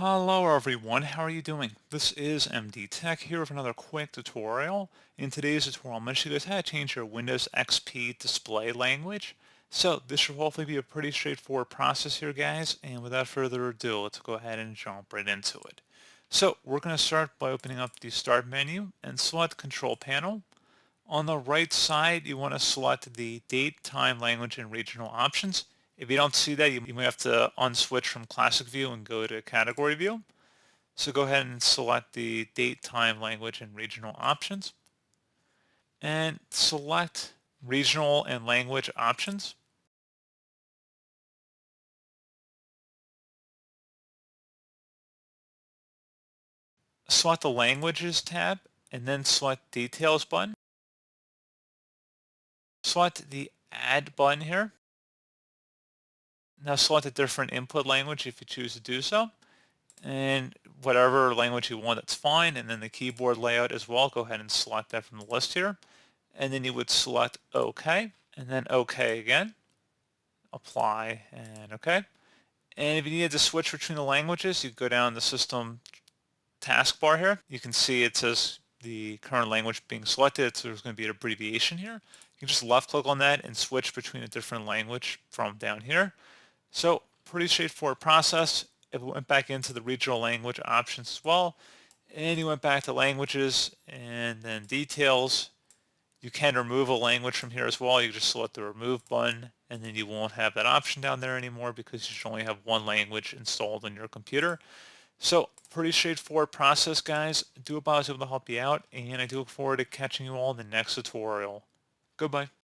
Hello everyone, how are you doing? This is MD Tech here with another quick tutorial. In today's tutorial, I'm going to show you guys how to change your Windows XP display language. So this should hopefully be a pretty straightforward process here, guys, and without further ado, let's go ahead and jump right into it. So we're going to start by opening up the Start menu and select Control Panel. On the right side, you want to select the date, time, language, and regional options. If you don't see that, you might have to unswitch from Classic View and go to Category View. So go ahead and select the date, time, language, and regional options. And select regional and language options. Select the Languages tab, and then select Details button. Select the Add button here. Now select a different input language if you choose to do so. And whatever language you want, that's fine. And then the keyboard layout as well, go ahead and select that from the list here. And then you would select OK, and then OK again, apply, and OK. And if you needed to switch between the languages, you go down the system taskbar here. You can see it says the current language being selected, so there's going to be an abbreviation here. You can just left click on that and switch between a different language from down here. So pretty straightforward process. If we went back into the regional language options as well, and you went back to languages and then details, you can remove a language from here as well. You just select the remove button, and then you won't have that option down there anymore because you should only have one language installed on your computer. So pretty straightforward process, guys. I do hope I was able to help you out, and I do look forward to catching you all in the next tutorial. Goodbye.